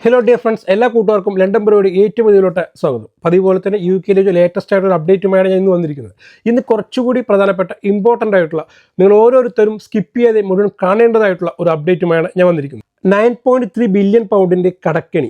Hello dear friends, എല്ലാ കൂട്ടുകാർക്കും London പരിപാടി ഏറ്റവും പുതിയതിലോട്ട് സ്വാഗതം. പതിപോലെ തന്നെ UK ലേറ്റസ്റ്റ് ആയിട്ടുള്ള അപ്ഡേറ്റുമായാണ് ഞാൻ ഇന്ന് വന്നിരിക്കുന്നത്. ഇന്ന് കുറച്ചുകൂടി പ്രധാനപ്പെട്ട ഇമ്പോർട്ടൻ്റ് ആയിട്ടുള്ള നിങ്ങൾ ഓരോരുത്തരും സ്കിപ്പ് ചെയ്ത് മുഴുവൻ കാണേണ്ടതായിട്ടുള്ള ഒരു അപ്ഡേറ്റുമായാണ് ഞാൻ വന്നിരിക്കുന്നത്. 9.3 ബില്യൺ പൗണ്ടിൻ്റെ കടക്കെണി,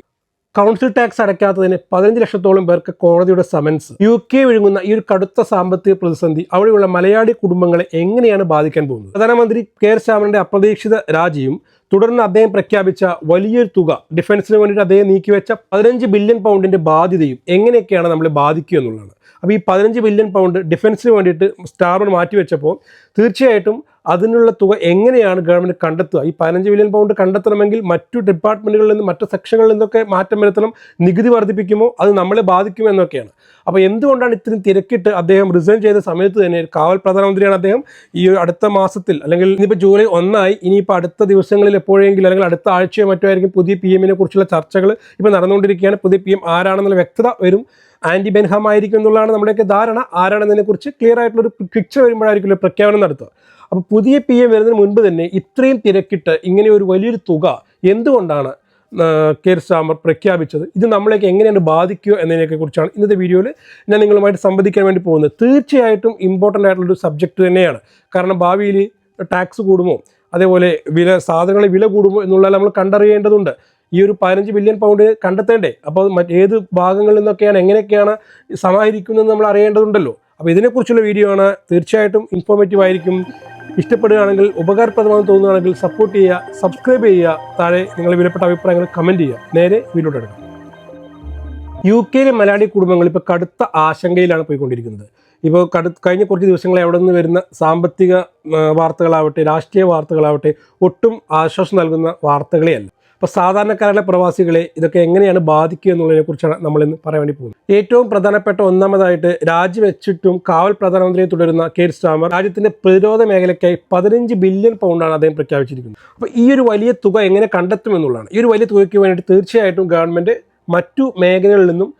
കൗൺസിൽ ടാക്സ് അടയ്ക്കാത്തതിന് 15 ലക്ഷത്തോളം പേർക്ക് കോടതിയുടെ സമൻസ്. UK വിഴുങ്ങുന്ന ഈ ഒരു കടുത്ത സാമ്പത്തിക പ്രതിസന്ധി അവിടെയുള്ള മലയാളി കുടുംബങ്ങളെ എങ്ങനെയാണ് ബാധിക്കാൻ പോകുന്നത്? പ്രധാനമന്ത്രി കെയർ സ്റ്റാമറിന്റെ അപ്രതീക്ഷിത രാജിയും തുടർന്ന് അദ്ദേഹം പ്രഖ്യാപിച്ച വലിയൊരു തുക ഡിഫൻസിന് വേണ്ടിയിട്ട് അദ്ദേഹം നീക്കിവെച്ച 15 ബില്യൺ പൗണ്ടിന്റെ ബാധ്യതയും എങ്ങനെയൊക്കെയാണ് നമ്മളെ ബാധിക്കുക എന്നുള്ളതാണ്. അപ്പോൾ ഈ 15 ബില്യൺ പൗണ്ട് ഡിഫൻസിന് വേണ്ടിയിട്ട് സ്റ്റാമർ മാറ്റിവെച്ചപ്പോൾ തീർച്ചയായിട്ടും അതിനുള്ള തുക എങ്ങനെയാണ് ഗവൺമെൻറ് കണ്ടെത്തുക? ഈ 15 ബില്യൺ പൗണ്ട് കണ്ടെത്തണമെങ്കിൽ മറ്റു ഡിപ്പാർട്ട്മെൻറ്റുകളിൽ നിന്നും മറ്റു സെക്ഷനുകളിൽ നിന്നൊക്കെ മാറ്റം വരുത്തണം, നികുതി വർദ്ധിപ്പിക്കുമോ, അത് നമ്മളെ ബാധിക്കുമോ എന്നൊക്കെയാണ്. അപ്പോൾ എന്തുകൊണ്ടാണ് ഇത്രയും തിരക്കിട്ട് അദ്ദേഹം റിസൈൻ ചെയ്ത സമയത്ത് തന്നെ കാവൽ പ്രധാനമന്ത്രിയാണ് അദ്ദേഹം ഈ അടുത്ത മാസത്തിൽ, അല്ലെങ്കിൽ ഇനിയിപ്പോൾ ജൂലൈ 1 ഇനിയിപ്പോൾ അടുത്ത ദിവസങ്ങളിൽ എപ്പോഴെങ്കിലും അല്ലെങ്കിൽ അടുത്ത ആഴ്ചയോ മറ്റോ ആയിരിക്കും പുതിയ PM കുറിച്ചുള്ള ചർച്ചകൾ ഇപ്പോൾ നടന്നുകൊണ്ടിരിക്കുകയാണ്. പുതിയ PM ആരാണെന്നുള്ള വ്യക്തത വരും. ആൻറ്റി ബെൻഹാം ആയിരിക്കും എന്നുള്ളതാണ് നമ്മുടെയൊക്കെ ധാരണ. ആരാണെന്നതിനെക്കുറിച്ച് ക്ലിയർ ആയിട്ടുള്ളൊരു പിക്ചർ വരുമ്പോഴായിരിക്കും പ്രഖ്യാപനം നടത്തുക. അപ്പോൾ പുതിയ PM വരുന്നതിന് മുൻപ് തന്നെ ഇത്രയും തിരക്കിട്ട് ഇങ്ങനെ ഒരു വലിയൊരു തുക എന്തുകൊണ്ടാണ് കെയർ സ്റ്റാമർ പ്രഖ്യാപിച്ചത്? ഇത് നമ്മളേക്ക് എങ്ങനെയാണ് ബാധിക്കുക എന്നതിനെയൊക്കെ കുറിച്ചാണ് ഇന്നത്തെ വീഡിയോയിൽ ഞാൻ നിങ്ങളുമായിട്ട് സംവദിക്കാൻ വേണ്ടി പോകുന്നത്. തീർച്ചയായിട്ടും ഇമ്പോർട്ടൻ്റ് ആയിട്ടുള്ളൊരു സബ്ജക്റ്റ് തന്നെയാണ്. കാരണം ഭാവിയിൽ ടാക്സ് കൂടുമോ, അതേപോലെ സാധനങ്ങളുടെ വില കൂടുമോ എന്നുള്ളത് നമ്മൾ കണ്ടറിയേണ്ടതുണ്ട്. ഈ ഒരു 15 ബില്യൺ പൗണ്ട് കണ്ടെത്തേണ്ടേ? അപ്പോൾ ഏത് ഭാഗങ്ങളിൽ നിന്നൊക്കെയാണ് എങ്ങനെയൊക്കെയാണ് സമാഹരിക്കുന്നത് നമ്മൾ അറിയേണ്ടതുണ്ടല്ലോ. അപ്പോൾ ഇതിനെക്കുറിച്ചുള്ള വീഡിയോ ആണ്. തീർച്ചയായിട്ടും ഇൻഫോർമേറ്റീവ് ആയിരിക്കും. ഇഷ്ടപ്പെടുകയാണെങ്കിൽ, ഉപകാരപ്രദമാണെന്ന് തോന്നുകയാണെങ്കിൽ സപ്പോർട്ട് ചെയ്യുക, സബ്സ്ക്രൈബ് ചെയ്യുക, താഴെ നിങ്ങളുടെ വിലപ്പെട്ട അഭിപ്രായങ്ങൾ കമൻറ്റ് ചെയ്യുക. നേരെ വീഡിയോട്ട് എടുക്കാം. UK മലയാളി കുടുംബങ്ങൾ ഇപ്പോൾ കടുത്ത ആശങ്കയിലാണ് പോയിക്കൊണ്ടിരിക്കുന്നത്. ഇപ്പോൾ കഴിഞ്ഞ കുറച്ച് ദിവസങ്ങളെ അവിടെ നിന്ന് വരുന്ന സാമ്പത്തിക വാർത്തകളാവട്ടെ, രാഷ്ട്രീയ വാർത്തകളാവട്ടെ, ഒട്ടും ആശ്വാസം നൽകുന്ന വാർത്തകളേ അല്ല. അപ്പോൾ സാധാരണക്കാരുടെ പ്രവാസികളെ ഇതൊക്കെ എങ്ങനെയാണ് ബാധിക്കുക എന്നുള്ളതിനെക്കുറിച്ചാണ് നമ്മളിന്ന് പറയാൻ വേണ്ടി പോകുന്നത്. ഏറ്റവും പ്രധാനപ്പെട്ട ഒന്നാമതായിട്ട്, രാജിവെച്ചിട്ടും കാവൽ പ്രധാനമന്ത്രിയെ തുടരുന്ന കെയർ സ്റ്റാമർ രാജ്യത്തിൻ്റെ പ്രതിരോധ മേഖലയ്ക്കായി 15 ബില്യൺ പൗണ്ടാണ് അദ്ദേഹം പ്രഖ്യാപിച്ചിരിക്കുന്നത്. അപ്പോൾ ഈ ഒരു വലിയ തുക എങ്ങനെ കണ്ടെത്തുമെന്നുള്ളതാണ്. ഈ ഒരു വലിയ തുകയ്ക്ക് വേണ്ടിയിട്ട് തീർച്ചയായിട്ടും ഗവൺമെൻറ് മറ്റു മേഖലകളിൽ നിന്നും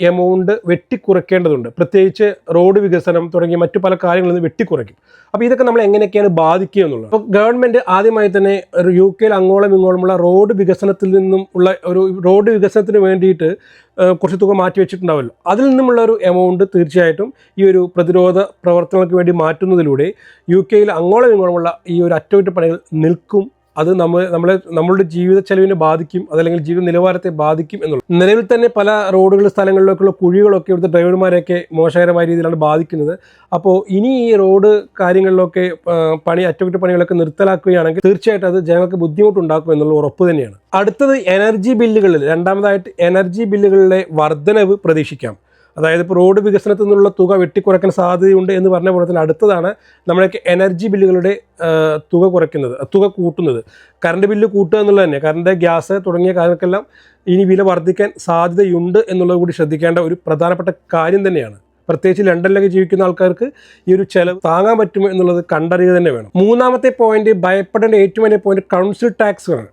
എമൗണ്ട് വെട്ടിക്കുറയ്ക്കേണ്ടതുണ്ട്. പ്രത്യേകിച്ച് റോഡ് വികസനം തുടങ്ങിയ മറ്റു പല കാര്യങ്ങളിൽ നിന്ന് വെട്ടിക്കുറയ്ക്കും. അപ്പോൾ ഇതൊക്കെ നമ്മൾ എങ്ങനെയൊക്കെയാണ് ബാധിക്കുക എന്നുള്ളത്. അപ്പോൾ ഗവൺമെൻറ് ആദ്യമായി തന്നെ UK അങ്ങോളം ഇങ്ങോളമുള്ള റോഡ് വികസനത്തിൽ നിന്നും ഉള്ള ഒരു റോഡ് വികസനത്തിന് വേണ്ടിയിട്ട് കുറച്ച് തുക മാറ്റിവെച്ചിട്ടുണ്ടാവുമല്ലോ. അതിൽ നിന്നുമുള്ള ഒരു എമൗണ്ട് തീർച്ചയായിട്ടും ഈ ഒരു പ്രതിരോധ പ്രവർത്തനങ്ങൾക്ക് വേണ്ടി മാറ്റുന്നതിലൂടെ UK അങ്ങോളം ഇങ്ങോളമുള്ള ഈ ഒരു അറ്റകുറ്റപ്പണികൾ നിൽക്കും. അത് നമ്മളുടെ ജീവിത ചെലവിനെ ബാധിക്കും, അതല്ലെങ്കിൽ ജീവിത നിലവാരത്തെ ബാധിക്കും എന്നുള്ളത്. നിലവിൽ തന്നെ പല സ്ഥലങ്ങളിലേക്കുള്ള കുഴികളൊക്കെ ഇവിടുത്തെ ഡ്രൈവർമാരെയൊക്കെ മോശകരമായ രീതിയിലാണ് ബാധിക്കുന്നത്. അപ്പോൾ ഇനി ഈ റോഡ് കാര്യങ്ങളിലൊക്കെ അറ്റകുറ്റപ്പണികളൊക്കെ നിർത്തലാക്കുകയാണെങ്കിൽ തീർച്ചയായിട്ടും അത് ജനങ്ങൾക്ക് ബുദ്ധിമുട്ടുണ്ടാക്കും എന്നുള്ള ഉറപ്പ് തന്നെയാണ്. അടുത്തത് എനർജി ബില്ലുകളിൽ, രണ്ടാമതായിട്ട് എനർജി ബില്ലുകളിലെ വർധനവ് പ്രതീക്ഷിക്കാം. അതായത് ഇപ്പോൾ റോഡ് വികസനത്തിൽ നിന്നുള്ള തുക വെട്ടിക്കുറയ്ക്കാൻ സാധ്യതയുണ്ട് എന്ന് പറഞ്ഞ പോലെ തന്നെ അടുത്തതാണ് നമ്മളൊക്കെ എനർജി ബില്ലുകളുടെ തുക കൂട്ടുന്നത്. കറണ്ട് ബില്ല് കൂട്ടുക എന്നുള്ളത് തന്നെ, കറണ്ട്, ഗ്യാസ് തുടങ്ങിയ കാര്യങ്ങൾക്കെല്ലാം ഇനി വില വർദ്ധിക്കാൻ സാധ്യതയുണ്ട് എന്നുള്ളത് കൂടി ശ്രദ്ധിക്കേണ്ട ഒരു പ്രധാനപ്പെട്ട കാര്യം തന്നെയാണ്. പ്രത്യേകിച്ച് ലണ്ടനിലൊക്കെ ജീവിക്കുന്ന ആൾക്കാർക്ക് ഈ ഒരു ചെലവ് താങ്ങാൻ പറ്റുമോ എന്നുള്ളത് കണ്ടറിയുക തന്നെ വേണം. മൂന്നാമത്തെ പോയിന്റ്, ഭയപ്പെടേണ്ട ഏറ്റവും വലിയ പോയിന്റ് കൗൺസിൽ ടാക്സ് ആണ്.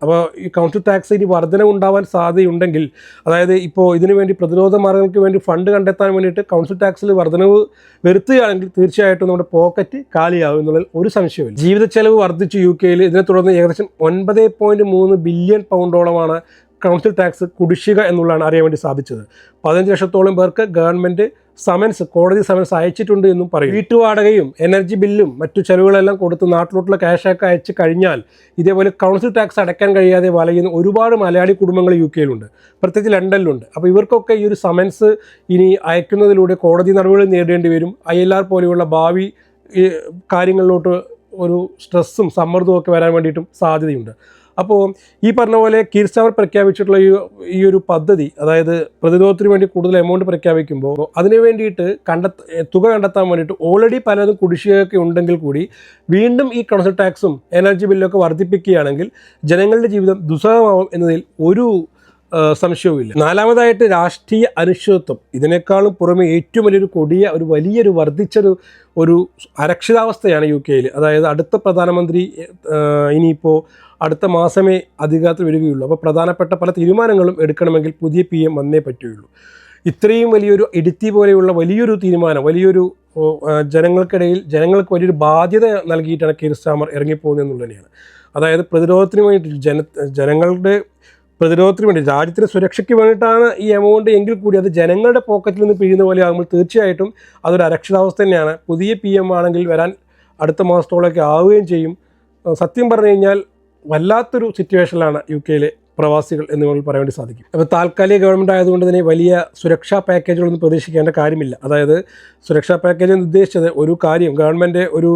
അപ്പോൾ ഈ കൗൺസിൽ ടാക്സ് ഇനി വർധനവുണ്ടാവാൻ സാധ്യതയുണ്ടെങ്കിൽ, അതായത് ഇപ്പോൾ ഇതിനു വേണ്ടി പ്രതിരോധ മാർഗങ്ങൾക്ക് വേണ്ടി ഫണ്ട് കണ്ടെത്താൻ വേണ്ടിയിട്ട് കൗൺസിൽ ടാക്സിൽ വർധനവ് വരുത്തുകയാണെങ്കിൽ തീർച്ചയായിട്ടും നമ്മുടെ പോക്കറ്റ് കാലിയാവും എന്നുള്ളതിൽ ഒരു സംശയമില്ല. ജീവിത ചെലവ് വർദ്ധിച്ചു UK. ഇതിനെ തുടർന്ന് ഏകദേശം 9.3 ബില്യൺ പൗണ്ടോളമാണ് കൗൺസിൽ ടാക്സ് കുടിശ്ശിക എന്നുള്ളതാണ് അറിയാൻ വേണ്ടി സാധിച്ചത്. 15 ലക്ഷത്തോളം പേർക്ക് ഗവൺമെൻറ് കോടതി സമൻസ് അയച്ചിട്ടുണ്ട് എന്നും പറയും. വീട്ടുവാടകയും എനർജി ബില്ലും മറ്റു ചെലവുകളെല്ലാം കൊടുത്ത് നാട്ടിലോട്ടുള്ള ക്യാഷൊക്കെ അയച്ചു കഴിഞ്ഞാൽ ഇതേപോലെ കൗൺസിൽ ടാക്സ് അടയ്ക്കാൻ കഴിയാതെ വലയുന്ന ഒരുപാട് മലയാളി കുടുംബങ്ങൾ UK പ്രത്യേകിച്ച് ലണ്ടനിലുണ്ട്. അപ്പോൾ ഇവർക്കൊക്കെ ഈ ഒരു സമൻസ് ഇനി അയക്കുന്നതിലൂടെ കോടതി നടപടികൾ നേരിടേണ്ടി വരും. ILR പോലെയുള്ള ഭാവി കാര്യങ്ങളിലോട്ട് ഒരു സ്ട്രെസ്സും സമ്മർദ്ദവും ഒക്കെ വരാൻ വേണ്ടിയിട്ടും സാധ്യതയുണ്ട്. അപ്പോൾ ഈ പറഞ്ഞ പോലെ കെയർ സ്റ്റാമർ പ്രഖ്യാപിച്ചിട്ടുള്ള ഈ ഒരു പദ്ധതി, അതായത് പ്രതിരോധത്തിന് വേണ്ടി കൂടുതൽ എമൗണ്ട് പ്രഖ്യാപിക്കുമ്പോൾ അതിന് വേണ്ടിയിട്ട് തുക കണ്ടെത്താൻ വേണ്ടിയിട്ട് ഓൾറെഡി പലതും കുടിശ്ശികയൊക്കെ ഉണ്ടെങ്കിൽ കൂടി വീണ്ടും ഈ കൗൺസിൽ ടാക്സും എനർജി ബില്ലൊക്കെ വർദ്ധിപ്പിക്കുകയാണെങ്കിൽ ജനങ്ങളുടെ ജീവിതം ദുസ്സഹമാവും എന്നതിൽ ഒരു സംശയവുമില്ല. നാലാമതായിട്ട് രാഷ്ട്രീയ അനിശ്ചിതത്വം. ഇതിനേക്കാളും പുറമെ ഏറ്റവും വലിയൊരു വർദ്ധിച്ചൊരു അരക്ഷിതാവസ്ഥയാണ് UK. അതായത് അടുത്ത പ്രധാനമന്ത്രി ഇനിയിപ്പോൾ അടുത്ത മാസമേ അധികാരത്തിൽ വരികയുള്ളൂ. അപ്പോൾ പ്രധാനപ്പെട്ട പല തീരുമാനങ്ങളും എടുക്കണമെങ്കിൽ പുതിയ PM വന്നേ പറ്റുകയുള്ളൂ. ഇത്രയും വലിയൊരു ഇടുത്തി പോലെയുള്ള വലിയൊരു തീരുമാനം, ജനങ്ങൾക്ക് വലിയൊരു ബാധ്യത നൽകിയിട്ടാണ് കെയർ സ്റ്റാമർ ഇറങ്ങിപ്പോകുന്നത് എന്നുള്ളത് തന്നെയാണ്. അതായത് പ്രതിരോധത്തിന് വേണ്ടി ജനങ്ങളുടെ പ്രതിരോധത്തിന് വേണ്ടി രാജ്യത്തിൻ്റെ സുരക്ഷയ്ക്ക് വേണ്ടിയിട്ടാണ് ഈ എമൗണ്ട് എങ്കിൽ കൂടി അത് ജനങ്ങളുടെ പോക്കറ്റിൽ നിന്ന് പിഴിയുന്ന പോലെ ആകുമ്പോൾ തീർച്ചയായിട്ടും അതൊരു അരക്ഷിതാവസ്ഥ തന്നെയാണ്. പുതിയ PM ആണെങ്കിൽ വരാൻ അടുത്ത മാസത്തോളമൊക്കെ ആവുകയും ചെയ്യും. സത്യം പറഞ്ഞു കഴിഞ്ഞാൽ വല്ലാത്തൊരു സിറ്റുവേഷനിലാണ് UK പ്രവാസികൾ എന്ന് നമ്മൾ പറയാൻ വേണ്ടി സാധിക്കും. അപ്പോൾ താൽക്കാലിക ഗവൺമെൻറ് ആയതുകൊണ്ട് തന്നെ വലിയ സുരക്ഷാ പാക്കേജുകളൊന്നും പ്രതീക്ഷിക്കേണ്ട കാര്യമില്ല. അതായത് സുരക്ഷാ പാക്കേജ് എന്ന് ഉദ്ദേശിച്ചത് ഒരു കാര്യം ഗവൺമെൻറ് ഒരു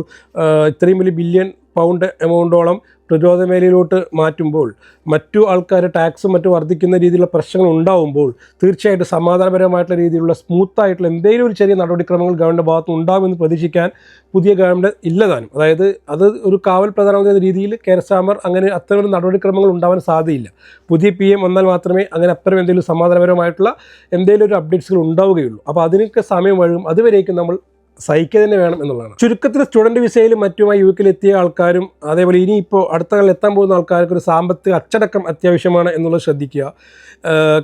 ഇത്രയും വലിയ ബില്യൺ പൗണ്ട് എമൗണ്ടോളം പ്രതിരോധ മേഖലയിലോട്ട് മാറ്റുമ്പോൾ മറ്റു ആൾക്കാർ ടാക്സും മറ്റും വർദ്ധിക്കുന്ന രീതിയിലുള്ള പ്രശ്നങ്ങൾ ഉണ്ടാകുമ്പോൾ തീർച്ചയായിട്ടും സമാധാനപരമായിട്ടുള്ള രീതിയിലുള്ള സ്മൂത്തായിട്ടുള്ള എന്തെങ്കിലും ഒരു ചെറിയ നടപടിക്രമങ്ങൾ ഗവൺമെൻറ് ഭാഗത്ത് ഉണ്ടാകുമെന്ന് പ്രതീക്ഷിക്കാൻ പുതിയ ഗവൺമെൻറ് ഇല്ലതാനും. അതായത് അത് ഒരു കാവൽ പ്രധാനമന്ത്രി എന്ന രീതിയിൽ കെയർ സ്റ്റാമർ അങ്ങനെ അത്തരം നടപടിക്രമങ്ങൾ ഉണ്ടാവാൻ സാധ്യതയില്ല. പുതിയ PM വന്നാൽ മാത്രമേ അങ്ങനെ അത്തരം എന്തെങ്കിലും സമാധാനപരമായിട്ടുള്ള എന്തെങ്കിലും ഒരു അപ്ഡേറ്റ്സുകൾ ഉണ്ടാവുകയുള്ളൂ. അപ്പോൾ അതിനൊക്കെ സമയം വഴുകും. അതുവരേക്കും നമ്മൾ സഹിക്കുക തന്നെ വേണം എന്നുള്ളതാണ്. ചുരുക്കത്തിൽ സ്റ്റുഡൻറ്റ് വിസയിലും മറ്റുമായി UK എത്തിയ ആൾക്കാരും അതേപോലെ ഇനിയിപ്പോൾ അടുത്ത കാലം എത്താൻ പോകുന്ന ആൾക്കാർക്ക് ഒരു സാമ്പത്തിക അച്ചടക്കം അത്യാവശ്യമാണ് എന്നുള്ളത് ശ്രദ്ധിക്കുക.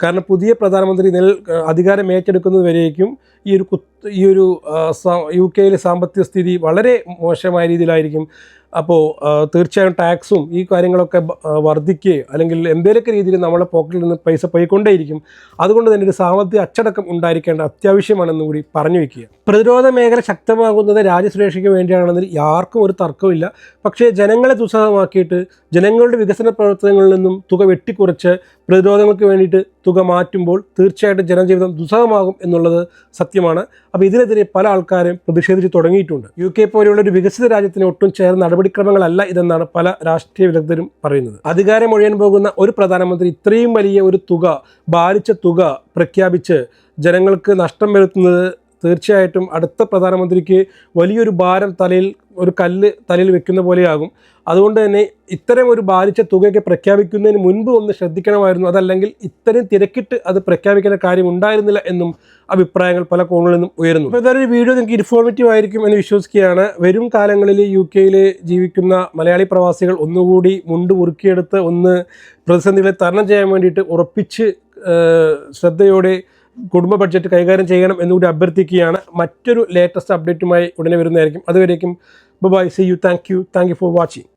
കാരണം പുതിയ പ്രധാനമന്ത്രി അധികാരം ഏറ്റെടുക്കുന്നത് വരേക്കും ഈ ഒരു UK സാമ്പത്തിക സ്ഥിതി വളരെ മോശമായ രീതിയിലായിരിക്കും. അപ്പോൾ തീർച്ചയായും ടാക്സും ഈ കാര്യങ്ങളൊക്കെ വർദ്ധിക്കുകയോ അല്ലെങ്കിൽ എന്തെങ്കിലുമൊക്കെ രീതിയിൽ നമ്മളെ പോക്കറ്റിൽ നിന്ന് പൈസ പോയിക്കൊണ്ടേയിരിക്കും. അതുകൊണ്ട് തന്നെ ഒരു സാമ്പത്തിക അച്ചടക്കം ഉണ്ടായിരിക്കേണ്ട അത്യാവശ്യമാണെന്ന് കൂടി പറഞ്ഞു വയ്ക്കുക. പ്രതിരോധ മേഖല ശക്തമാകുന്നത് രാജ്യസുരക്ഷയ്ക്ക് വേണ്ടിയാണെന്നതിൽ ആർക്കും ഒരു തർക്കമില്ല. പക്ഷേ ജനങ്ങളെ ദുസ്സഹമാക്കിയിട്ട് ജനങ്ങളുടെ വികസന പ്രവർത്തനങ്ങളിൽ നിന്നും തുക വെട്ടിക്കുറച്ച് പ്രതിരോധങ്ങൾക്ക് വേണ്ടിയിട്ട് തുക മാറ്റുമ്പോൾ തീർച്ചയായിട്ടും ജനജീവിതം ദുസ്സഹമാകും എന്നുള്ളത് സത്യമാണ്. അപ്പോൾ ഇതിനെതിരെ പല ആൾക്കാരും പ്രതിഷേധിച്ച് തുടങ്ങിയിട്ടുണ്ട്. UK പോലെയുള്ള ഒരു വികസിത രാജ്യത്തിന് ഒട്ടും ചേർന്ന നടപടിക്രമങ്ങളല്ല ഇതെന്നാണ് പല രാഷ്ട്രീയ വിദഗ്ധരും പറയുന്നത്. അധികാരം ഒഴിയാൻ പോകുന്ന ഒരു പ്രധാനമന്ത്രി ഇത്രയും വലിയ ഒരു ഭാരിച്ച തുക പ്രഖ്യാപിച്ച് ജനങ്ങൾക്ക് നഷ്ടം വരുത്തുന്നത് തീർച്ചയായിട്ടും അടുത്ത പ്രധാനമന്ത്രിക്ക് വലിയൊരു ഭാരം ഒരു കല്ല് തലയിൽ വെക്കുന്ന പോലെയാകും. അതുകൊണ്ട് തന്നെ ഇത്തരം ഒരു ഭാരിച്ച തുകയൊക്കെ പ്രഖ്യാപിക്കുന്നതിന് മുൻപ് ഒന്ന് ശ്രദ്ധിക്കണമായിരുന്നു. അതല്ലെങ്കിൽ ഇത്രയും തിരക്കിട്ട് അത് പ്രഖ്യാപിക്കേണ്ട കാര്യം ഉണ്ടായിരുന്നില്ല എന്നും അഭിപ്രായങ്ങൾ പല കോണുകളിൽ നിന്നും ഉയരുന്നു. അപ്പോൾ ഇതൊരു വീഡിയോ നിങ്ങൾക്ക് ഇൻഫോർമേറ്റീവ് ആയിരിക്കും എന്ന് വിശ്വസിക്കുകയാണ്. വരും കാലങ്ങളിൽ UK ജീവിക്കുന്ന മലയാളി പ്രവാസികൾ ഒന്നുകൂടി മുണ്ട് മുറുക്കിയെടുത്ത് പ്രതിസന്ധികളെ തരണം ചെയ്യാൻ വേണ്ടിയിട്ട് ഉറപ്പിച്ച് ശ്രദ്ധയോടെ കുടുംബ ബഡ്ജറ്റ് കൈകാര്യം ചെയ്യണം എന്നുകൂടി അഭ്യർത്ഥിക്കുകയാണ്. മറ്റൊരു ലേറ്റസ്റ്റ് അപ്ഡേറ്റുമായി ഉടനെ വരുന്നതായിരിക്കും. അതുവരേക്കും bye, see you, thank you for watching.